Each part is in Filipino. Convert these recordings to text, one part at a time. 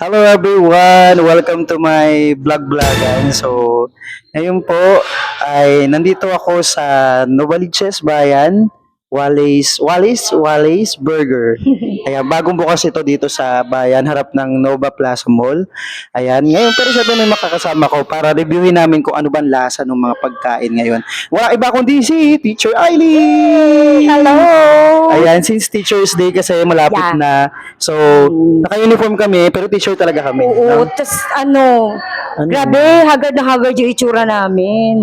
Hello everyone! Welcome to my vlog-vlogan. So, ngayon po ay nandito ako sa Novaliches Bayan, Wallace Burger. Ayan, bagong bukas ito dito sa bayan, harap ng Nova Plaza Mall. Ayan, ngayon pero syempre may makakasama ko para reviewin namin kung ano ba ang lasa ng mga pagkain ngayon. Wala iba kundi si Teacher Aileen! Hello! Ayan, since Teacher's Day kasi malapit Yeah. na. So, naka-uniform kami, pero teacher talaga kami. Oo, no? tas Ano? grabe, hagard na hagard yung itsura namin.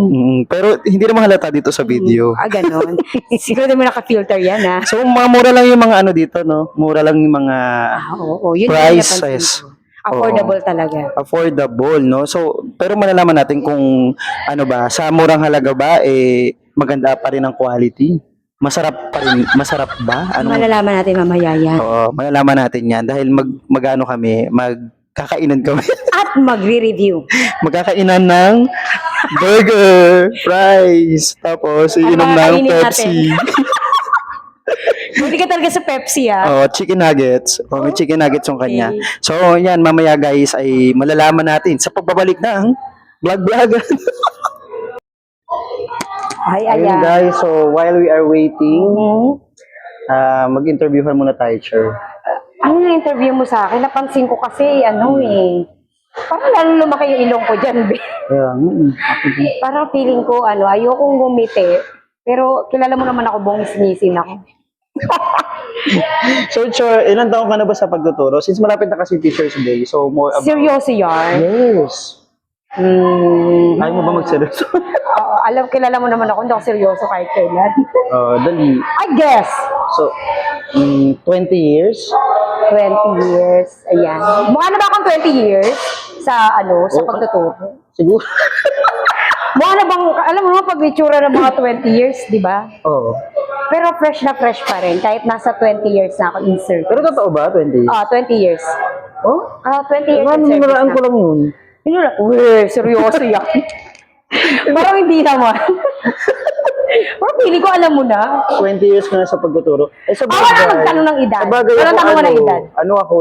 Pero hindi naman halata dito sa video. Ganon. Siguro naman naka-filter yan, ha? So, mga mura lang yung mga ano dito, no? Mura lang yung mga Oo, yun yung napansin prices. ko. Affordable talaga. Affordable, no? So, pero malalaman natin kung ano ba, sa murang halaga ba, maganda pa rin ang quality. Masarap pa rin, masarap ba? Malalaman natin mamaya yan. Oo, malalaman natin yan dahil magano kami, magkakainan kami. At magre-review. Magkakainan ng burger, fries, tapos iinom ng makakainin Pepsi. Hindi ka talaga sa Pepsi, ha? Oh, chicken nuggets. Oh, may chicken nuggets yung kanya. Okay. So, yan, mamaya guys ay malalaman natin sa pagbabalik ng vlog-vlogan. Ay, Ayun ayan. guys, so while we are waiting, mag-interviewhan muna tayo, Cher. Ano na interview mo sa akin? Napansin ko kasi, parang lalo lumaki yung ilong ko dyan, be. Yeah, Parang feeling ko, ayokong gumiti. Pero kilala mo naman ako, bongis-nisin ako. So, Cher, ilang taon ka na ba sa pagtuturo? Since malapit na kasi Teacher's Day, so more about... Seryoso yan? Yes. Ayaw mo ba magseryoso? Oo, kilala mo naman ako, hindi ako seryoso kahit kailan. Dali. I guess, So, 20 years? 20 years, ayan. Mukha na ba akong 20 years sa pagtuturo? Siguro. Mukha na bang, alam mo naman, pag itsura ng mga 20 years, di ba? Oo. Pero fresh na fresh pa rin, kahit nasa 20 years na ako in service. Pero totoo ba, 20 years? 20 years. Oh? 20 years in service Minuraan na. ko lang yun. Pinula, seryoso yan. Parang hindi naman. Parang feeling ko alam mo na. 20 years ka na sa pagtuturo. Sa Wala magtanong ng edad. Sabagay Wala ako, tanong mo ng edad. Ano ako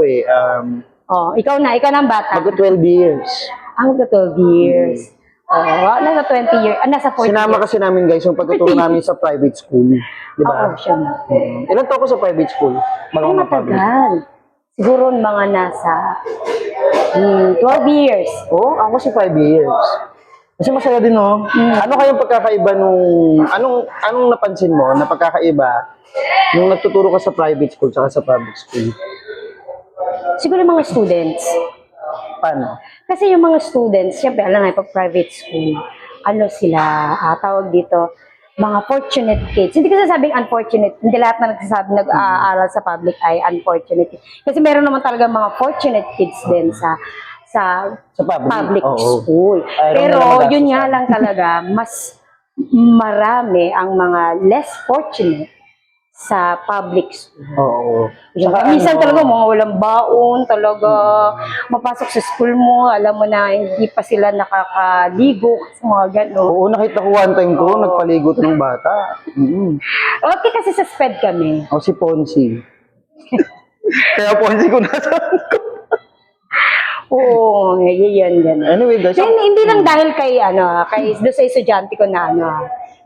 Ikaw na ang bata. mag-12 years. Magka 12 years. Nasa 20 years. Nasa 40 Sinama years. kasi namin guys yung pagtuturo namin sa private school. Di ba? Oo, siya na. Ilan taon ko sa private school? Ay, matagal. Siguro mga nasa 12 years. Ako si 5 years. Kasi masaya din, no? Ano kayang pagkakaiba anong napansin mo na pagkakaiba nung nagtuturo ka sa private school saka sa public school? Siguro mga students. Paano? Kasi yung mga students, syempre, alam nga, pag private school, sila, tawag dito, mga fortunate kids. Hindi ko sasabing unfortunate. Hindi lahat na nag-aaral sa public ay unfortunate. Kasi meron naman talaga mga fortunate kids din sa public school. Pero yun nga lang talaga, mas marami ang mga less fortunate sa public school. Oo. Minsan talaga mga walang baon, talaga mapasok sa school mo, alam mo na hindi pa sila nakakaligo kasi mga gano'n. Oo, nakita ko one time ko, nagpaligot ng bata. Okay, kasi sa SPED kami. Si Ponzi. Kaya Ponzi ko nasa... Oo, yan. Anyway, guys. Hindi lang dahil kay doon sa estudyante ko na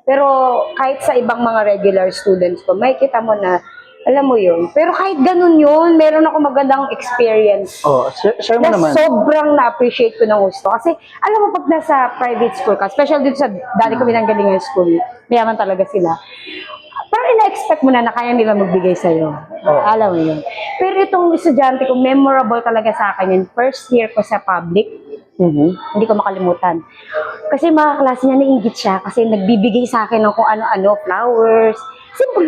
pero kahit sa ibang mga regular students ko, may kita mo na, alam mo yun. Pero kahit ganun yun, meron ako magandang experience. Share mo Na naman. sobrang na-appreciate ko ng gusto. Kasi, alam mo, pag nasa private school ka, especially dito sa dati ko binanggalingan school, mayaman talaga sila. Parang ina-expect mo na kaya nila magbigay sa'yo. Alam mo yun. Pero itong estudyante ko, memorable talaga sa akin yun. First year ko sa public, hindi ko makalimutan. Kasi mga klase niya, nainggit siya kasi nagbibigay sa akin ng kung ano-ano, flowers.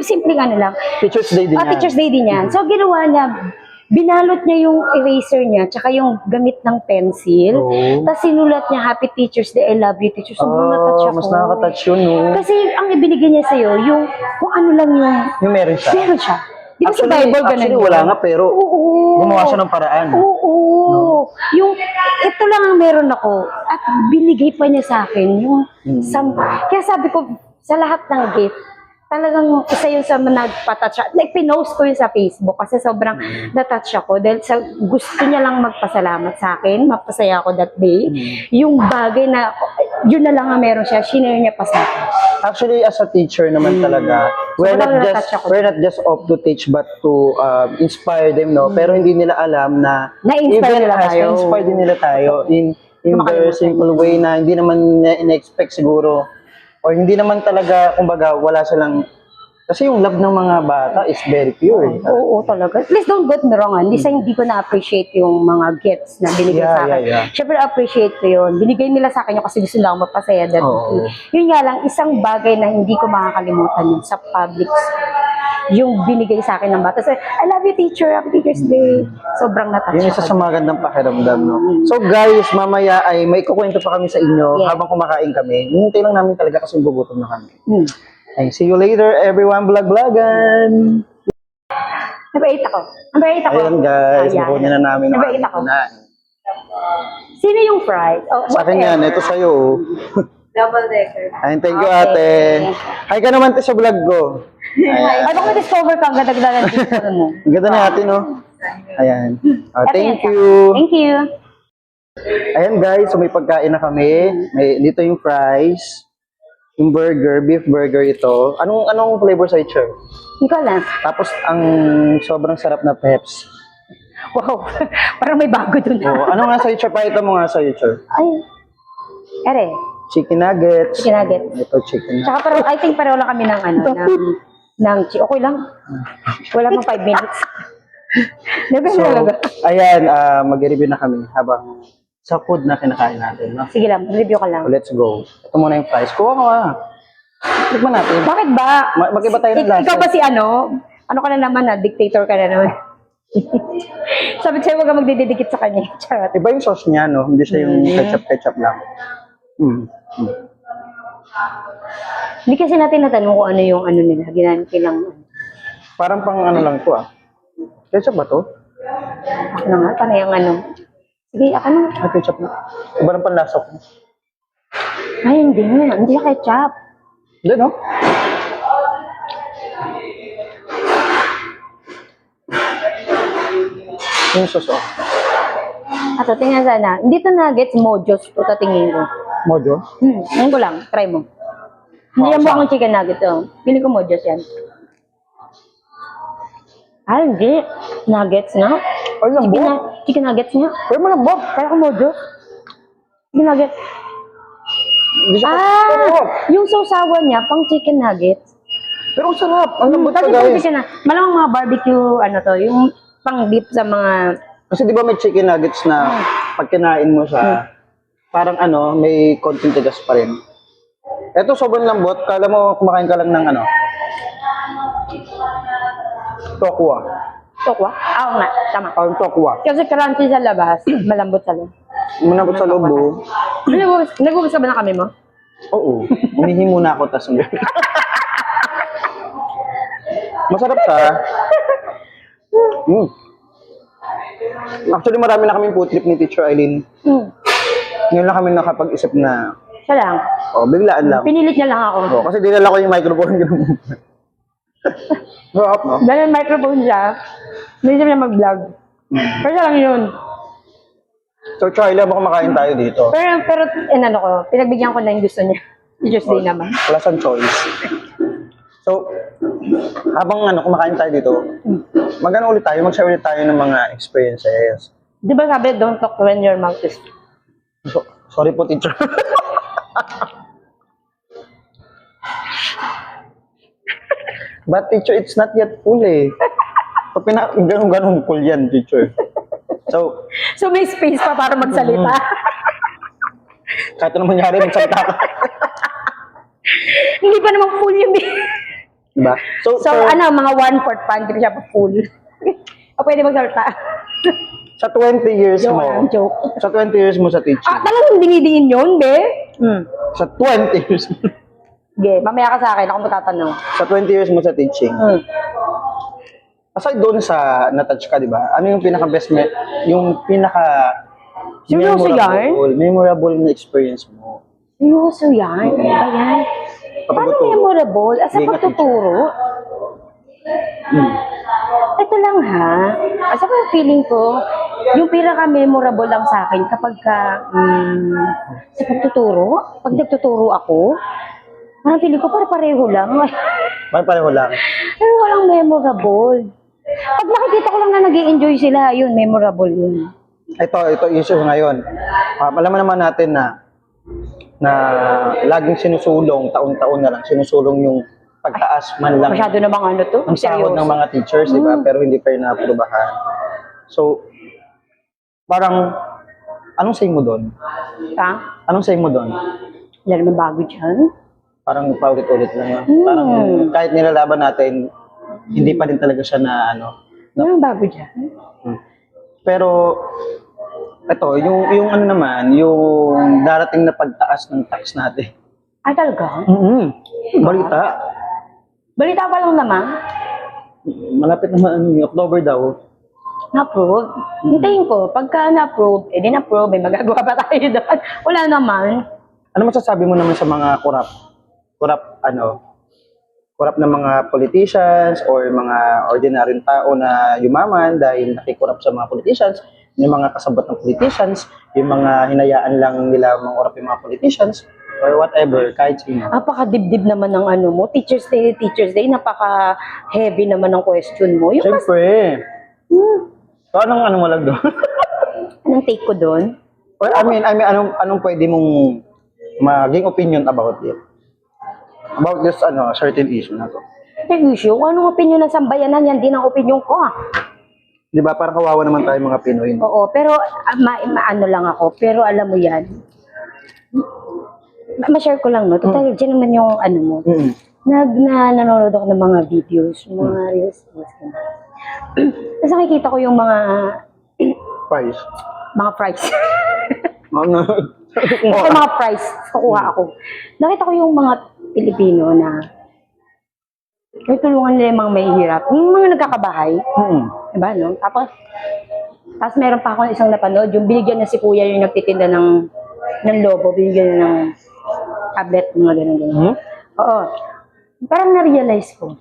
Simpleng lang. Teacher's Day din yan. Teacher's Day din yan. So, ginawa niya, binalot niya yung eraser niya, tsaka yung gamit ng pencil. Tapos sinulat niya, Happy Teacher's Day, I love you, teacher. Sobrang natouch ako. Mas nakaka-touch yun, no? Kasi ang ibinigay niya sa'yo, yung kung ano lang Yung meron siya. meron siya. Di ba sa Bible ganun? Actually, wala nga, pero gumawa siya ng paraan. Oo. Yung, ito lang ang meron ako. At binigay pa niya sa akin yung kaya sabi ko, sa lahat ng gift, talagang isa yun sa nagpa-touch. Like, pinost ko yun sa Facebook kasi sobrang na-touch ako dahil sa gusto niya lang magpasalamat sa akin, mapasaya ako that day. Yung bagay na, yun na lang ang meron siya, shinare niya pa sa akin. Actually, as a teacher naman talaga, Sobrang na-touch ako. we're not just off to teach but to inspire them, no? Pero hindi nila alam na Na-inspire nila us, tayo. na-inspire din nila tayo in their simple way na hindi naman in-expect siguro or hindi naman talaga, kumbaga, wala silang kasi yung love ng mga bata is very pure. Oo, talaga. Please don't get me wrong, hindi ko na-appreciate yung mga gifts na binigay sa akin. Yeah. Siyempre, appreciate ko yun. Binigay nila sa akin yun kasi gusto lang mapasaya that Oo. day. Yun nga lang, isang bagay na hindi ko makakalimutan yun sa public school. Yung binigay sa akin ng bata. So, I love you, teacher. Happy Teacher's Day. Sobrang natouch Yun isa ako. sa magandang pakiramdam, no? So guys, mamaya ay may kukwento pa kami sa inyo Yeah. habang kumakain kami. Hintay lang namin talaga kasi gugutom na kami. Hmm. Ay, see you later, everyone. Vlog-vlogan! Number 8 ako. Number 8 ako. Ayan guys, Ayan. nakunin na namin ang Number 8 aming ako. kinain. Sino yung fries? Oh, Sa akin yan, ito sa'yo. oh. Double decker. Ayun, thank you Okay. ate. Hi ka naman sa vlog ko. Ay, baka ma-discover ka ang ganda-ganda ng picture mo. Ang ganda ni ate, no? Ayan. Oh, Ito thank yan, you. Thank you. Ayan guys, so may pagkain na kami. Dito yung fries, yung burger, beef burger ito. Anong flavor sa teacher? Hindi ko alam. Tapos ang sobrang sarap na peps. Wow. Parang may bago dun. Oh, ano nga sa teacher? Pakita mo nga sa teacher. Ay. Ere. Chicken nuggets. Chicken nuggets. Ito chicken nuggets. Tsaka parang, I think pareho lang kami ng okay lang. Wala pang 5 minutes. Never So, talaga. ayan, mag-review na kami habang sa food na kinakain natin. No? Sige lang, review ka lang. So, let's go. Ito muna yung fries. Kuha ka. Tikman natin. Bakit ba? Mag-iba tayo ng lasa. Ikaw ba si ano ka na naman dictator ka na naman. Sabi ko sa'yo, huwag ka magdidikit sa kanya. Charot. Iba yung sauce niya, no? Hindi siya yung ketchup lang. Hindi kasi natin natanong kung ano yung nila. Ginamit nilang Parang pang ano lang to Ketchup ba to? ako na nga, panay ang Sige, ako na. Ah, ketchup na. Iba ng panlasa ko. Ay, hindi. Hindi siya ketchup. Hindi, no? Yung sauce, Ato, tingnan sana. Hindi to nuggets, mojos. Ito tingin ko. Mojo. Ngayon ko lang. Try mo. Hindi yan mukhang chicken nugget. Pili ko mojos yan. Ay, hindi. Nuggets nga. Ay, lambot. Chicken nuggets nga. Pero malambot. Kaya ko mojos. Chicken nuggets. Hindi siya Yung sausawan niya, pang chicken nuggets. Pero ang sarap. Ang lambot Kasi ka, pang guys. chicken na. Malamang mga barbecue, yung pang dip sa mga... Kasi di ba may chicken nuggets na pag kinain mo siya, parang may konting tigas pa rin. Ito sobrang lambot. Kala mo kumakain ka lang ng tokwa. Tokwa? Oo nga, tama. Ang tokwa. Kasi crunchy sa labas, malambot sa loob. Manabot sa loob mo. Nag-ubus ka ba na kami mo? Oo. Umihi muna ako, tas masarap siya. Actually, marami na kaming food trip ni Teacher Eileen. Ngayon lang kami nakapag-isip na, Siya lang. biglaan lang. Pinilit niya lang ako. Kasi dinala ko yung microphone. Sarap, no? Dahil microphone siya, hindi siya mag-vlog. Pero siya lang yun. So, Charlie, habang kumakain tayo dito, Pero pinagbigyan ko na yung gusto niya. Teacher's Day naman. wala siyang choice. So, habang kumakain tayo dito, ulit tayo, mag-share ulit tayo ng mga experiences. Di ba sabi, don't talk when your mouth is... So, sorry po, teacher. But teacher, it's not yet full eh. Pag ganun full yan, teacher. So, So may space pa para magsalita. kahit anong mangyari, magsalita ka. Hindi pa naman full yung... Diba? So mga 1/4 pa, hindi pa siya pa full. O pwede magsalita. Sa 20 years Joke mo, lang, joke. sa 20 years mo sa teaching, Talagang dinidiin yun, be? sa 20 years mo, Ge, mamaya ka sa akin, ako matatanong. sa 20 years mo sa teaching, aside doon sa na-touch ka, di ba? Ano yung pinaka-best, yung Seryoso yan? memorable na experience mo? Seryoso yan? Ano ba yan? Paano Pagtuturo. memorable? As a Being a pagtuturo? Hmm. Ito lang ha. As a feeling ko, yung pinaka-memorable lang sa akin kapag sa pagtuturo, pag nagtuturo ako, parang feeling ko parang pareho lang. Parang pareho lang. Pero walang memorable. Pag nakikita ko lang na nag-i-enjoy sila, yun, memorable yun. Ito issue ngayon. Alam naman natin na laging sinusulong, taon-taon na lang, sinusulong yung pagtaas man lang Masyado namang ano to, ang sahod ng mga teachers, di ba? Pero hindi pa rin naaprubahan. So, parang, anong say mo doon? Ha? Anong say mo doon? Wala naman bago dyan. Parang paulit-ulit lang. Parang kahit nilalaban natin, hindi pa din talaga siya na ano. Wala naman bago dyan. Pero, ito, yung ano naman, yung darating na pagtaas ng tax natin. Ah, talaga? Balita. Balita pa lang naman. Malapit naman, October daw. Na-approve. Hintayin ko. Pagka na-approve, eh di na-approve, may magagawa pa tayo doon. Wala naman. Ano masasabi mo naman sa mga korap na mga politicians or mga ordinaryong tao na yumaman dahil nakikurap sa mga politicians, yung mga kasabot ng politicians, yung mga hinayaan lang nila mga korap yung mga politicians, or whatever, kahit sino. Napaka-dibdib naman ng ano mo. Teacher's Day, napaka-heavy naman ng question mo. Yung mas, Siyempre. So, anong ano mo lang doon? anong take ko doon? Or, I mean, anong pwede mong maging opinion about it? About this, certain issue na to. The issue, kung anong opinion ng sambayanan, yan din ang opinion ko. Di ba, parang kawawa naman tayo mga Pinoy. No? Oo, pero ano lang ako. Pero alam mo yan, ma-share ko lang, no? Total, dyan naman yung ano mo. Nanonood ako ng mga videos, mga reels. Tapos nakikita ko yung mga Price. price. Ano? Ito mga price, kukuha ako. Nakita ko yung mga Pilipino na tulungan nila yung mga mahihirap. Yung mga nagkakabahay. Diba, no? Tapos meron pa ako isang napanood, yung binigyan na si kuya yung nagtitinda ng lobo, binigyan na ng tablet, mga ganun. Oo. Parang na-realize ko.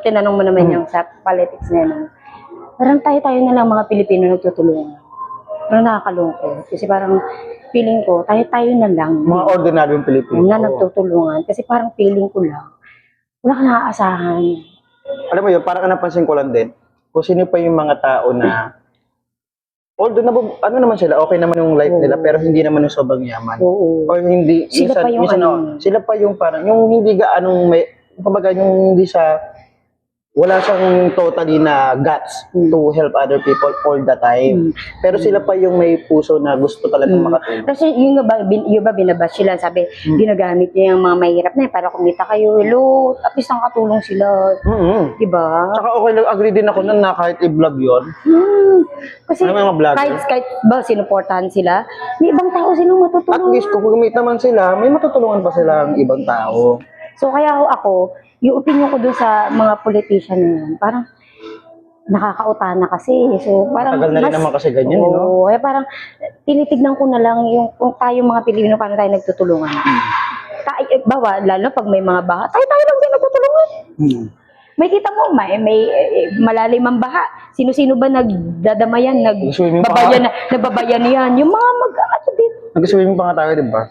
Tinanong mo naman yung sa politics na yun. Parang tayo na lang mga Pilipino nagtutulungan. Parang nakakalungkot. Kasi parang feeling ko, tayo na lang. Mga ordinaryong Pilipino. Na nagtutulungan. Kasi parang feeling ko lang, wala ka naaasahan. Alam mo yun, parang napansin ko lang din, kung sino pa yung mga tao na, although ano naman sila, okay naman yung life nila, pero hindi naman yung sobrang yaman. Oo. Or hindi, Sila pa yung sila pa yung parang, yung hindi gaanong may, kumbaga yung hindi siya, wala siyang totally na guts to help other people all the time. Pero sila pa yung may puso na gusto talagang makatulong. Kasi yung ba binabas sila, sabi, ginagamit niya yung mga mahirap na para kumita kayo. Hello, at least nakatulong sila. Diba? Tsaka okay lang, agree din ako na kahit i-vlog yun. Kasi Ano mga vlogger? kahit ba sinuportahan sila, may ibang tao silang At matutulungan. least kung gumit naman sila, may matutulungan pa sila ang ibang tao. So kaya ako, yung opinion ko dun sa mga politician na yun, parang nakakautana kasi. So parang Tagal na rin naman kasi ganyan, no? Kaya parang tinitignan ko na lang yung kung tayo mga Pilipino, paano tayo nagtutulungan. Bawa, lalo pag may mga baha, tayo lang din nagtutulungan. May kita mo, may malalim ang baha. Sino-sino ba nagdadamayan, Swimming pa nagbabayan yan? Yung mga mag-aatubit. Nag-swimming pa nga tayo, di ba?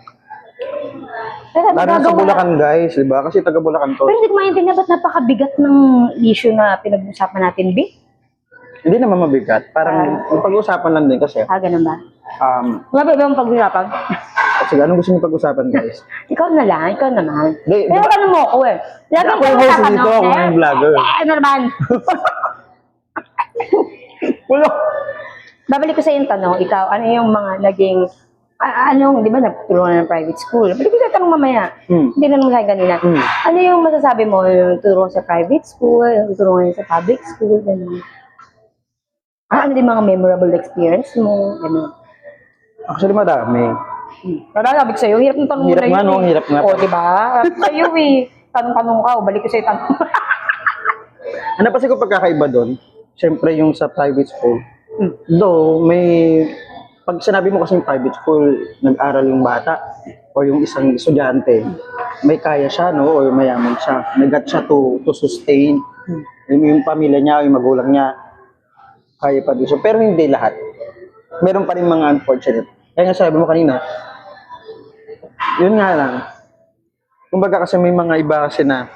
Pero Lalo sa Bulacan, guys, di ba? Kasi taga Bulacan to. Pero hindi ko maintindihan ba't napakabigat ng issue na pinag-usapan natin, B? Hindi naman mabigat. Parang yung pag-uusapan lang din kasi. Ganun ba? Wala ba ibang pag-usapan? Sige, anong gusto niyo pag-usapan, guys? Ikaw na lang, ikaw naman. Di Pero ba? ano mo ako eh. Lagi Ako yung host dito, ako yung vlogger. Ano naman? Wala. Babalik ko sa yung tanong, ikaw, ano yung mga naging, di ba, nagtulungan ng private school? Babalik ko sa yung tanong mamaya. Hindi na naman sa kanina. Ano yung masasabi mo, yung tutulungan sa private school, yung tutulungan sa public school, gano'n? Ano din mga memorable experience mo, gano'n? Actually, madami. Sabi ko sa'yo, hirap ng tanong Hirap na nga, yun no? eh. Hirap nga. O, diba? Sa'yo eh. Tanong-tanong ka, balik ko sa'yo tanong. Ano pa ko pagkakaiba doon? Siyempre, yung sa private school. Though, pag sinabi mo kasi yung private school, nag-aral yung bata, o yung isang estudyante, may kaya siya, no? Or mayaman siya. May got siya to sustain. Yung pamilya niya o yung magulang niya, kaya pa din siya. Pero hindi lahat. Meron pa rin mga unfortunate. Kaya nga sabi mo kanina, yun nga lang. Kumbaga kasi may mga iba kasi na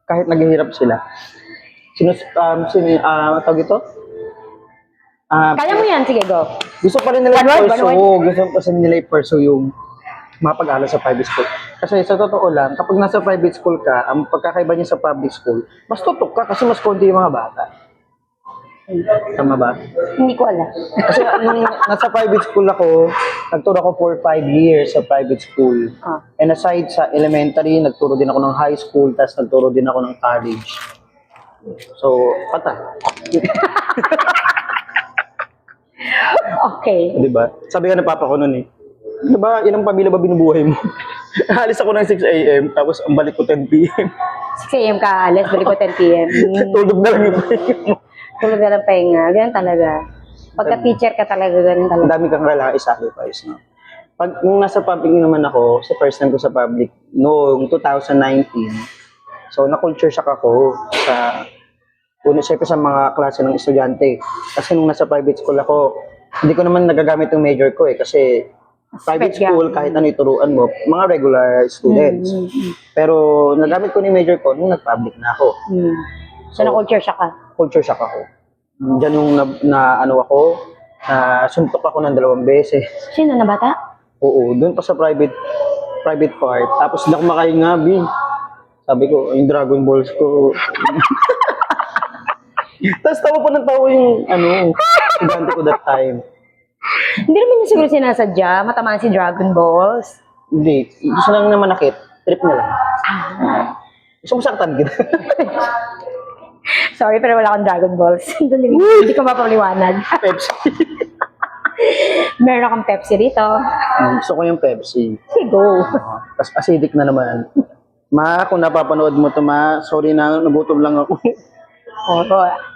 kahit naghihirap sila, tawag ito? Kaya mo yan, sige, go. Gusto pa rin nila One word, i-pursue, one gusto pa rin nila i-pursue yung mapag-aral sa private school. Kasi sa totoo lang, kapag nasa private school ka, ang pagkakaiba niya sa public school, mas tutok ka kasi mas konti yung mga bata. Tama ba? Hindi ko alam. Kasi nung nasa private school ako, nagturo ako for 5 years sa private school. Ah. And aside sa elementary, nagturo din ako ng high school, tapos nagturo din ako ng college. So, patay. Okay. Di ba? Sabi nga ng papa ko noon eh, di ba, ilang pamilya ba binubuhay mo? Alis ako ng 6 a.m. tapos ang balik ko 10 p.m. 6 a.m. ka, alas, balik ko 10 p.m. Tulog na lang yung pahinga mo. Tulog na lang pahinga. Ganyan talaga. Pagka teacher ka talaga, ganun Ang talaga. dami kang kailangan i-sacrifice, no? Pag nung nasa public naman ako, sa first time ko sa public, noong 2019, so na-culture shock ako sa una siyempre sa mga klase ng estudyante. Kasi nung nasa private school ako, hindi ko naman nagagamit yung major ko eh. Kasi private Spread school, yan. kahit ano ituruan mo, mga regular students. Pero nagamit ko ni major ko nung nag-public na ako. So, na-culture siya ka. Culture shock ako. Diyan yung ano ako, suntok ako ng 2 beses. Sino na bata? Oo, doon pa sa private part. Tapos hindi ako makahinga, Bin. Sabi ko, yung Dragon Balls ko. Tapos tawa po ng tawa yung, estudyante ko that time. Hindi naman niya siguro sinasadya. Matamaan si Dragon Balls. Hindi, gusto lang na manakit. Trip na lang. Gusto mo saktan kita. Sorry, pero wala akong Dragon Balls. Hindi ko mapaliwanag. Pepsi. Meron akong Pepsi rito. Gusto ko yung Pepsi. Sige, go. Tapos acidic na naman. Ma, kung napapanood mo to, ma, sorry na, nagutom lang ako. Oo.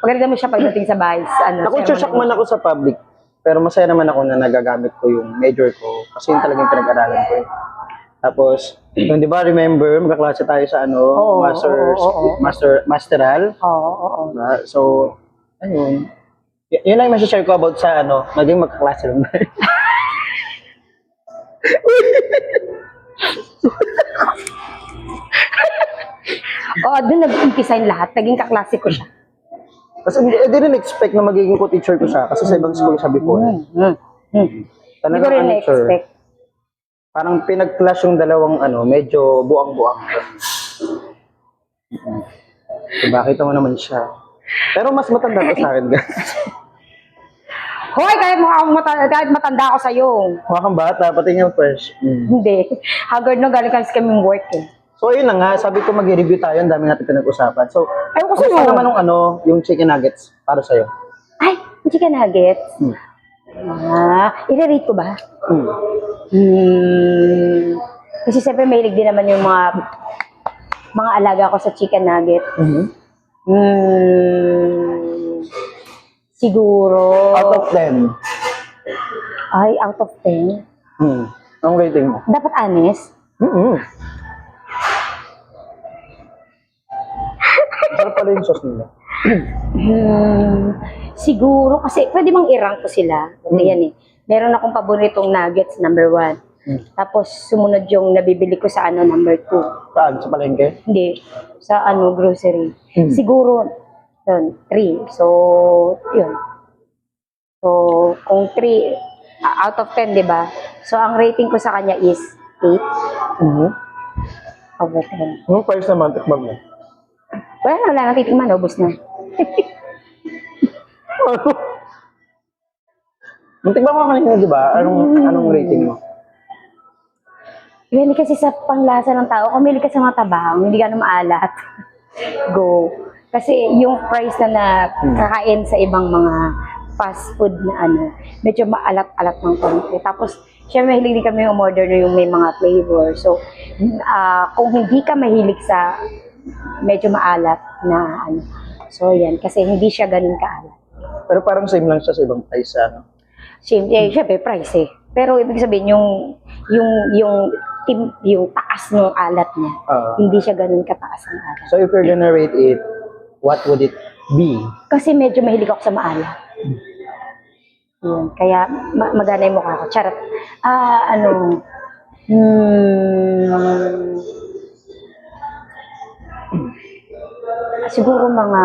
Pagkakita mo siya pagdating sa bahay. Nakulture shock man ako sa public. Pero masaya naman ako na nagagamit ko yung major ko. Kasi yun talagang pinag-aralan ko. Tapos, yung di ba, remember, magkaklase tayo sa Oo, masteral. Oo. So, ayun. Yun lang yung share ko about sa naging magkaklase lang. Oo, doon nag-umpisa yung lahat. Naging kaklase ko siya. Kasi I didn't expect na magiging co-teacher ko siya. Kasi sa ibang school siya before. Hindi Talagang ko rin sir, na-expect. parang pinag-clash yung dalawang medyo buang-buang. Diba, kita mo naman siya. Pero mas matanda to sa akin, guys. Hoy, kahit matanda ako sa'yo. Mukha kang bata, pati nga fresh. Hindi. Haggard no, galing kasi kami work eh. So, ayun na nga, sabi ko mag-review tayo, ang dami natin pinag-usapan. So, Ayoko kumusta sa'yo. naman yung chicken nuggets para sa'yo? Ay, chicken nuggets. I-rate ko ba? Kasi siyempre mahilig din naman yung mga alaga ko sa chicken nugget. Siguro... Out of 10. Ay, out of 10. Ang rating mo? Dapat honest. Sarap pala yung sauce nila. Siguro, kasi pwede bang i-rank ko sila. Kasi yan eh. Meron akong paboritong nuggets, number 1. Tapos, sumunod yung nabibili ko sa number 2. Saan? Sa palengke? Hindi. Sa grocery. Siguro, 3. So, yun. So, kung 3, out of 10, di ba? So, ang rating ko sa kanya is 8 over 10. Yung price naman, tikman mo. Wala na titikman, ubos na. Yung tikman mo kanina, di ba? Anong rating mo? Hindi kasi sa panglasa ng tao, kung mili ka sa mga tabang, hindi ka na maalat. Go. Kasi yung price na nakakain sa ibang mga fast food na medyo maalat-alat ng konti. Tapos, syempre mahilig din kami umorder na yung may mga flavor. So, kung hindi ka mahilig sa medyo maalat na so yan, kasi hindi siya ganun kaalat. Pero parang same lang siya sa ibang price, Syempre price eh. Pero ibig sabihin, yung yung taas ng alat niya. Hindi siya ganun kataas ang alat. So if you're gonna rate it, what would it be? Kasi medyo mahilig ako sa maalat. Yun. Kaya magana yung mukha ko. Charot. Siguro mga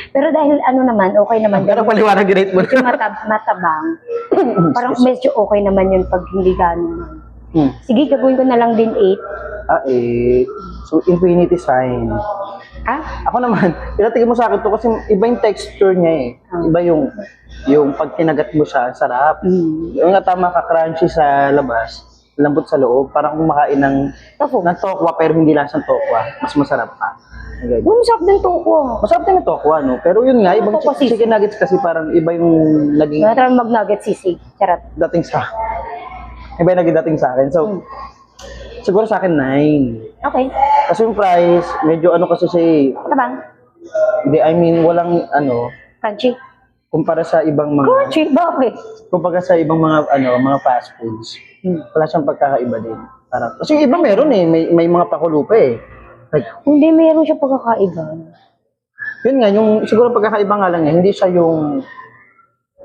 pero dahil ano naman, okay naman. Pero paliwanag rate mo. Medyo matabang. Parang medyo okay naman yun pag hindi gano'n. Sige, gagawin ko na lang din 8. 8. So infinity sign. Ako naman, pinatigil mo sa akin to kasi iba yung texture niya eh. Iba yung pag kinagat mo siya, sarap. Yung nga tama ka, crunchy sa labas, lambot sa loob, parang kumakain ng tokwa pero hindi lasang tokwa. Mas masarap pa. Okay. Masarap din tokwa. Masarap din yung tokwa, no? Pero yun nga, ibang Tokwa chicken nuggets kasi parang iba yung naging Natry mag-nugget sisig. Charot. dating sa iba yung naging dating sa akin. So, siguro sa akin 9. Okay. Kasi yung price, medyo ano kasi siya eh. Matabang. Hindi, I mean, walang ano, Crunchy. kumpara sa ibang mga, Crunchy? Bakit? kumpara sa ibang mga fast foods. Wala siyang pagkakaiba din. Parang, kasi yung iba meron eh, may mga pakulupa eh. Like, Hindi, mayroon siya pagkakaiba. yun nga, yung siguro pagkakaiba nga lang niya, hindi siya yung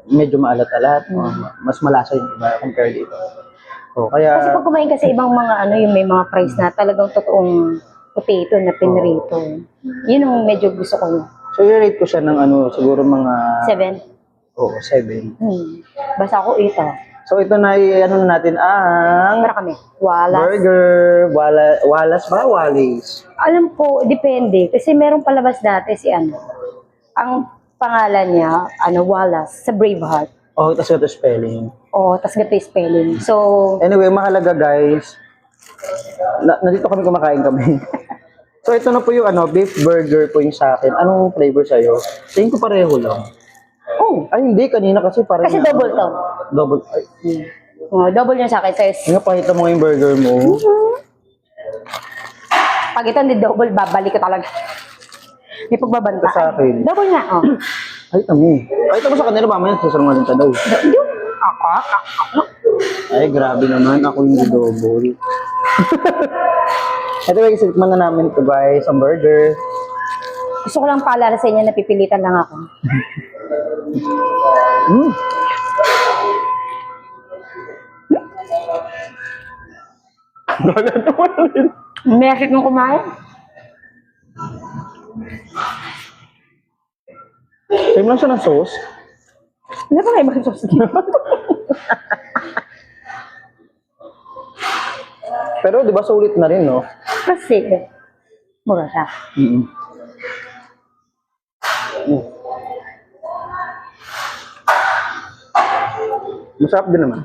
medyo maalat-alat, o mas malasa yung iba compared dito. So, kaya, Kasi pag kumain ka sa ibang mga yung may mga fries na talagang totoong potato na pinrito. Yun ang medyo gusto ko yun. so i-rate ko siya ng siguro mga, 7. 7. Basta ako 8. So ito na ano na natin ang Para kami. Walas. burger, walas ba? Walis. Alam ko, depende. Kasi merong palabas dati si ang pangalan niya, Wallace, sa Braveheart. Oh, tapos ito spelling. Tas gato yung spelling. So, Anyway, mahalaga guys, nandito kami kumakain kami. So ito na po yung beef burger po yung sa akin. Anong flavor sa'yo? Tingin ko pareho lang. Ay hindi, kanina kasi parang kasi double to. Double. Ay, Double yun sa akin. Says, nga pakita mo yung burger mo. pag ito hindi double, babalik ko talaga. May pagbabanta. Ito sa akin. Double nga, Ay, tami. Ay, ito mo sa kanila, mamaya sasalungan ka daw. Ako? Ay, grabe naman. Ako hindi double. Ito guys, itikman na namin ito guys, ang burger. Gusto ko lang paalala sa inyo, napipilitan lang ako. Meron nung kumain. Same lang siya ng sauce. Ano ba kayo mag-sauce dito? Pero di ba sulit na rin, no? Kasi, mura siya. Masarap din naman.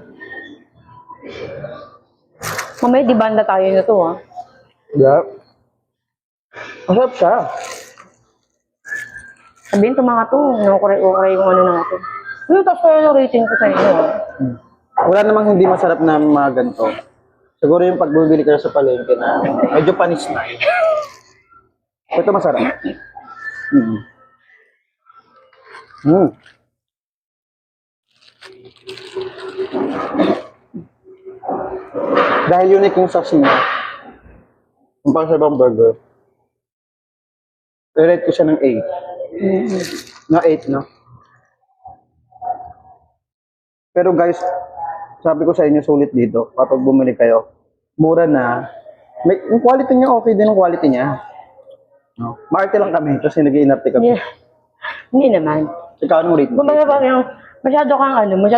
Mamaya di banda tayo nito, Yeah. Masarap siya. Sabihin ko mga to, nakukuray-ukuray yung natin. Tapos kaya na rating ko sa inyo, Wala namang hindi masarap na mga ganito. Siguro yung pag bumibili ka sa palengke na medyo panis na. Ito masarap. Dahil unique yung sauce niya. Yung pang sa ibang burger. I-rate ko siya ng 8. Na 8, no? Pero guys, sabi ko sa inyo, sulit dito. Kapag bumili kayo, mura na. Yung quality niya, okay din yung quality niya. No? Maarte lang kami kasi nag-iinarte kami. Yeah. Hindi naman. Ikaw, anong rate mo? Kumbaga parang masyado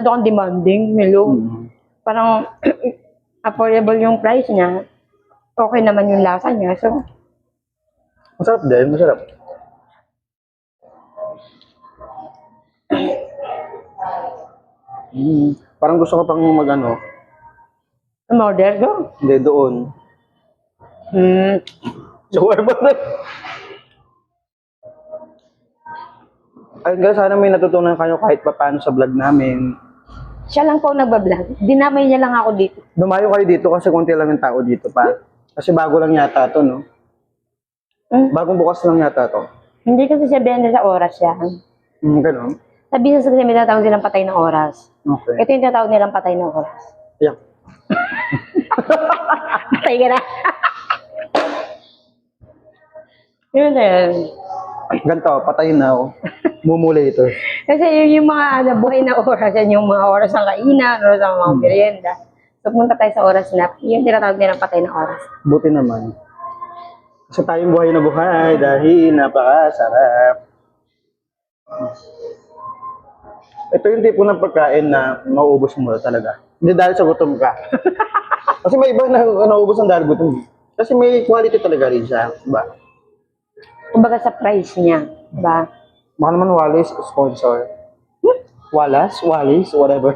kang demanding, Milo. Parang affordable yung price niya. Okay naman yung lasa niya. So, Masarap din, masarap. Parang gusto ko pang order ko. hindi doon. Shawarma na. Ayun guys, sana may natutunan kayo kahit pa paano sa vlog namin. Siya lang po nagbablog. Dinamay niya lang ako dito. Dumayo kayo dito kasi konti lang yung tao dito pa. Kasi bago lang yata to, no? Bagong bukas lang yata to. Hindi kasi siya benda sa oras yan. Ganun. Sa business kasi may tinatawag silang patay na oras. Okay. Ito yung tinatawag nilang patay na oras. Yeah. Patay ka na. Yun eh. Ganito, patayin na ako. Mumuli ito. Kasi yun yung mga buhay na oras, yan yung mga oras ng kainan, oras ng mga merienda. So, punta tayo sa oras na, yung tinatawag nilang patay na oras. Buti naman. Kasi tayong buhay na buhay dahil napakasarap. Ito yung tipo ng pagkain na mauubos mo talaga. Hindi dahil sa gutom ka. Kasi may iba na nauubos ang dahil gutom. Kasi may quality talaga rin siya. Diba? Kumbaga sa price niya, diba? Baka naman Wallis sponsor. Wallis, whatever.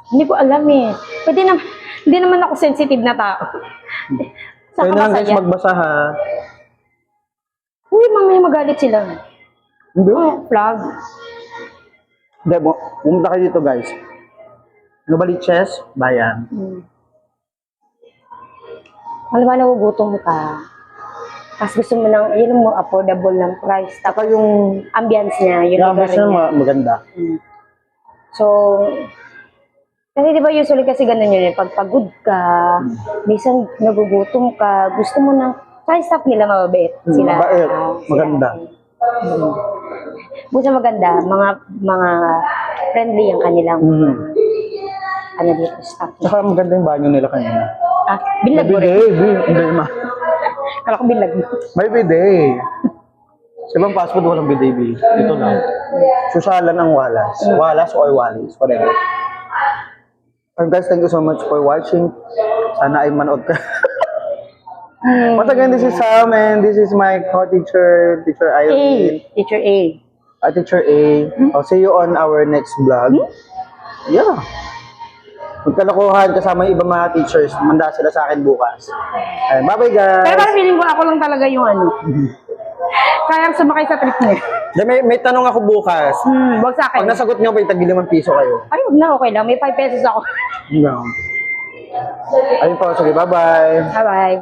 Hindi ko alam eh. Pwede naman, hindi naman ako sensitive na tao. Kaya na lang guys magbasa ha. Uy, mamaya magalit sila. Hindi. Vlog. Hindi, pumunta kayo dito guys. Novaliches, bayan. Alam mo, nagugutom ka. Tapos gusto mo ng, yun mo, affordable ng price. Tapos Saka yung ambience niya, yung lugar Grabe siya niya. maganda. So, kasi di ba usually kasi ganun yun eh, pag pagod ka, minsan nagugutom ka, gusto mo ng, kaya staff nila mababait. Sila, Mabait, maganda. Busa maganda, mga friendly ang kanilang, ano dito, staff. Saka maganda yung banyo nila kanina. Ah, bilag mo rin. Hindi ma. Kala ko bilag mo. May bidet. Sa ibang fast food walang bidet. Ito lang. Susyalan ang Walas. Walas or Wallis, whatever. And guys, thank you so much for watching. Sana ay manood ka. Once again, this is Sam and this is my co-teacher, Teacher Irene. Teacher A. Teacher A. I'll see you on our next vlog. Yeah. Magkalokohan kasama yung ibang mga teachers. Manda sila sa akin bukas. Bye bye guys. Pero parang feeling ko ako lang talaga yung ano. Kayang sumakay sa trip niya. May tanong ako bukas. Wag sa akin. Pag nasagot nyo, may tagi 5 piso kayo. Ay, wag na, okay lang. May 5 pesos ako. Ayun po, sige, bye-bye. Bye-bye.